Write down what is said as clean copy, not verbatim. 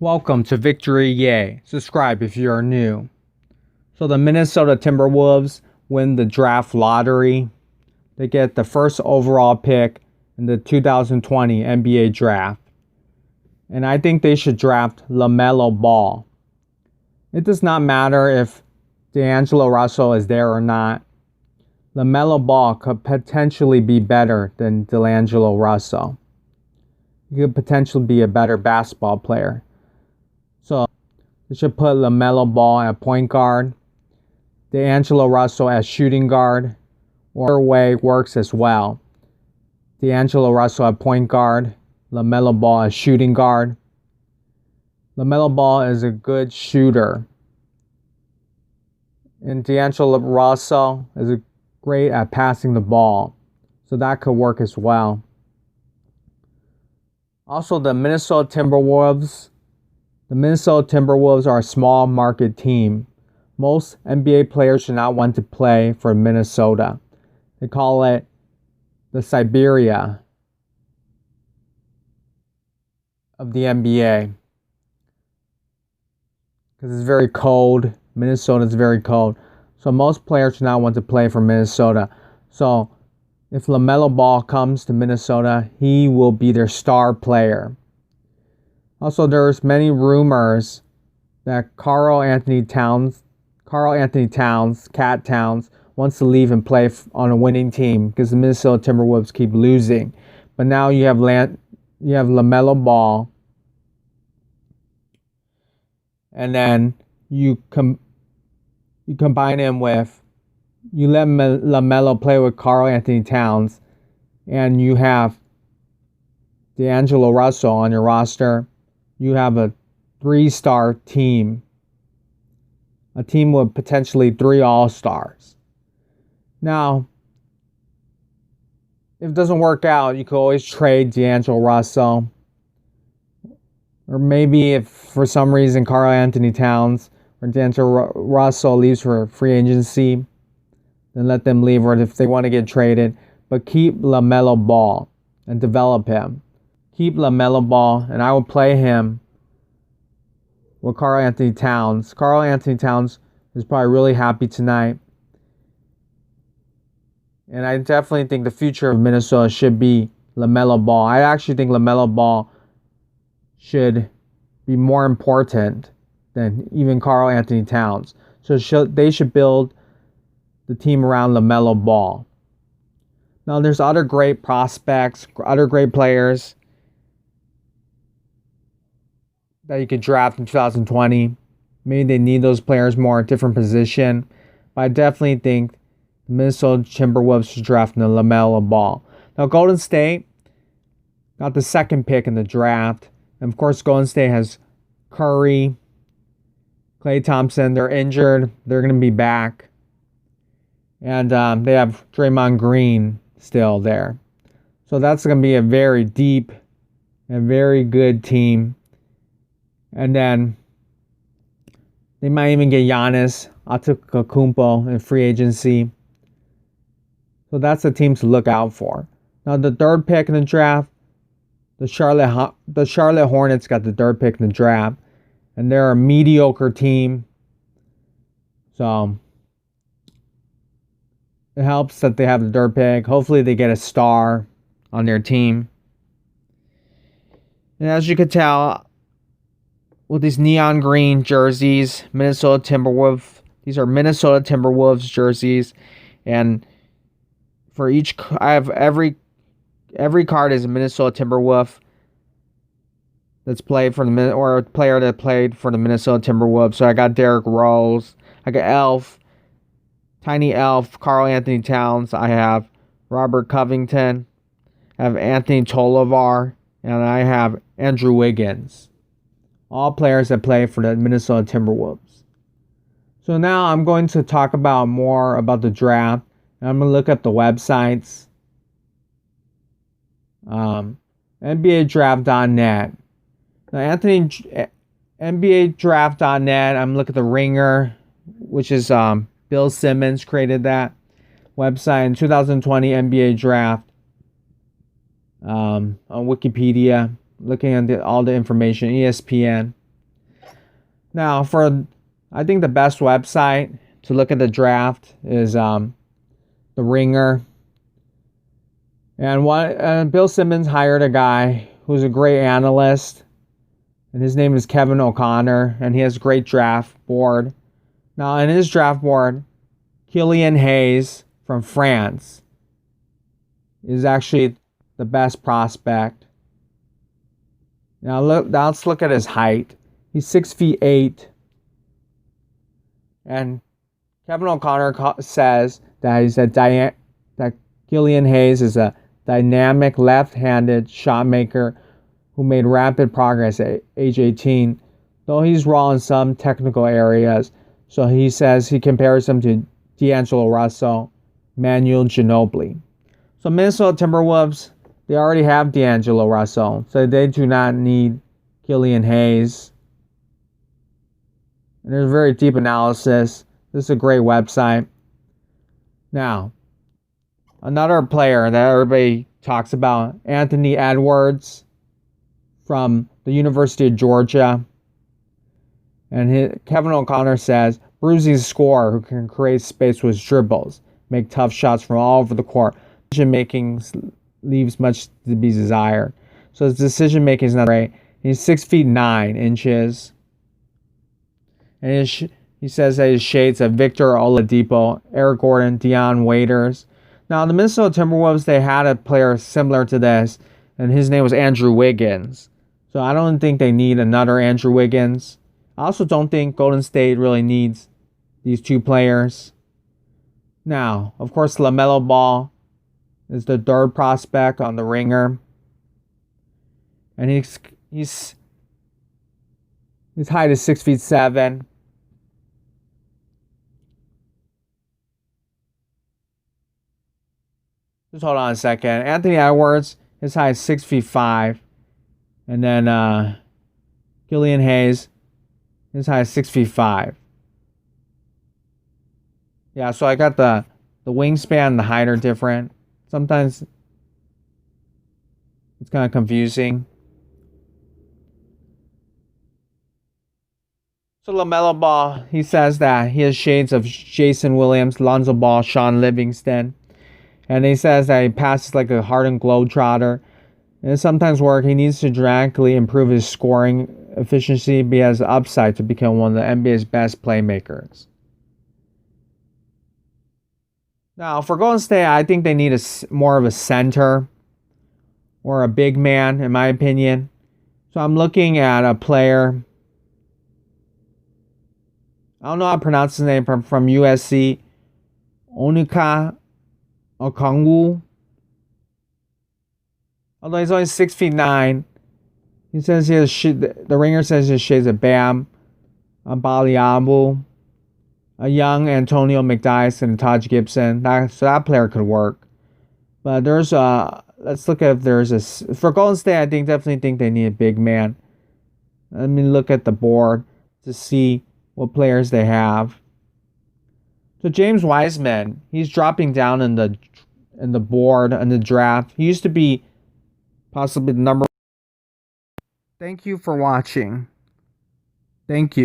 Welcome to Victory Yay. Subscribe if you're new. So the Minnesota Timberwolves win the draft lottery. They get the first overall pick in the 2020 NBA draft. And I think they should draft LaMelo Ball. It does not matter if D'Angelo Russell is there or not. LaMelo Ball could potentially be better than D'Angelo Russell. He could potentially be a better basketball player. So they should put LaMelo Ball at point guard, D'Angelo Russell as shooting guard, or way works as well. D'Angelo Russell at point guard, LaMelo Ball as shooting guard. LaMelo Ball is a good shooter, and D'Angelo Russell is great at passing the ball, so that could work as well. Also, the Minnesota Timberwolves. The Minnesota Timberwolves are a small market team. Most NBA players should not want to play for Minnesota. They call it the Siberia of the NBA because it's very cold. Minnesota is very cold. So most players should not want to play for Minnesota. So if LaMelo Ball comes to Minnesota, he will be their star player. Also, there's many rumors that Karl Anthony Towns, Cat Towns, wants to leave and play on a winning team because the Minnesota Timberwolves keep losing. But now you have LaMelo Ball, and then you combine him with, you let LaMelo play with Karl Anthony Towns, and you have D'Angelo Russell on your roster. You have a 3-star team. A team with potentially 3 All-Stars. Now, if it doesn't work out, you could always trade D'Angelo Russell. Or maybe if for some reason Karl Anthony Towns or D'Angelo Russell leaves for free agency, then let them leave, or if they want to get traded. But keep LaMelo Ball and develop him. Keep LaMelo Ball, and I will play him with Karl Anthony Towns. Karl Anthony Towns is probably really happy tonight. And I definitely think the future of Minnesota should be LaMelo Ball. I actually think LaMelo Ball should be more important than even Karl Anthony Towns. So they should build the team around LaMelo Ball. Now, there's other great prospects, other great players that you could draft in 2020. Maybe they need those players more at a different position. But I definitely think the Minnesota Timberwolves should draft LaMelo Ball. Now, Golden State got the second pick in the draft. And of course, Golden State has Curry, Klay Thompson. They're injured. They're going to be back. And they have Draymond Green still there. So that's going to be a very deep and very good team. And then they might even get Giannis Antetokounmpo in free agency. So that's the team to look out for. Now, the third pick in the draft, the Charlotte Hornets got the third pick in the draft. And they're a mediocre team. So it helps that they have the third pick. Hopefully they get a star on their team. And as you can tell, with these neon green jerseys, Minnesota Timberwolves. These are Minnesota Timberwolves jerseys, and for each, I have every card is a Minnesota Timberwolf that's played for the or a player that played for the Minnesota Timberwolves. So I got Derrick Rose, I got Elf, Tiny Elf, Karl Anthony Towns. I have Robert Covington, I have Anthony Tolliver, and I have Andrew Wiggins. All players that play for the Minnesota Timberwolves. So now I'm going to talk about more about the draft. And I'm going to look at the websites. NBADraft.net. Now, NBADraft.net, I'm looking at the Ringer, which is Bill Simmons created that website in 2020 NBA Draft on Wikipedia. Looking at all the information, ESPN. Now, I think the best website to look at the draft is The Ringer. And Bill Simmons hired a guy who's a great analyst, and his name is Kevin O'Connor, and he has a great draft board. Now, in his draft board, Killian Hayes from France is actually the best prospect. Now let's look at his height. He's 6'8", and Kevin O'Connor says that Killian Hayes is a dynamic left-handed shot maker who made rapid progress at age 18, though he's raw in some technical areas. So he says he compares him to D'Angelo Russell, Manuel Ginobili. So Minnesota Timberwolves, they already have D'Angelo Russell, so they do not need Killian Hayes. And there's a very deep analysis. This is a great website. Now, another player that everybody talks about, Anthony Edwards from the University of Georgia. And Kevin O'Connor says, bruising scorer who can create space with dribbles, make tough shots from all over the court. Decision making leaves much to be desired. So his decision making is not great. He's 6'9". And he says that his shades of Victor Oladipo, Eric Gordon, Dion Waiters. Now, the Minnesota Timberwolves, they had a player similar to this, and his name was Andrew Wiggins. So I don't think they need another Andrew Wiggins. I also don't think Golden State really needs these two players. Now, of course, LaMelo Ball is the third prospect on the Ringer. And his height is 6'7". Just hold on a second. Anthony Edwards, his height is 6'5". And then Killian Hayes, his height is 6'5". Yeah, so I got the wingspan and the height are different. Sometimes it's kind of confusing. So LaMelo Ball, he says that he has shades of Jason Williams, Lonzo Ball, Sean Livingston. And he says that he passes like a hardened globetrotter. And it sometimes works. He needs to dramatically improve his scoring efficiency, but he has the upside to become one of the NBA's best playmakers. Now, for Golden State, I think they need more of a center or a big man, in my opinion. So I'm looking at a player. I don't know how to pronounce his name, from USC. Onuka Okongwu. Although he's only 6'9". He says he has the Ringer says his shades of Bam Baliabu, a young Antonio McDyess and Taj Gibson. So that player could work. But let's look at if there's for Golden State, I definitely think they need a big man. Let me look at the board to see what players they have. So James Wiseman, he's dropping down in the board in the draft. He used to be possibly the number. Thank you for watching. Thank you.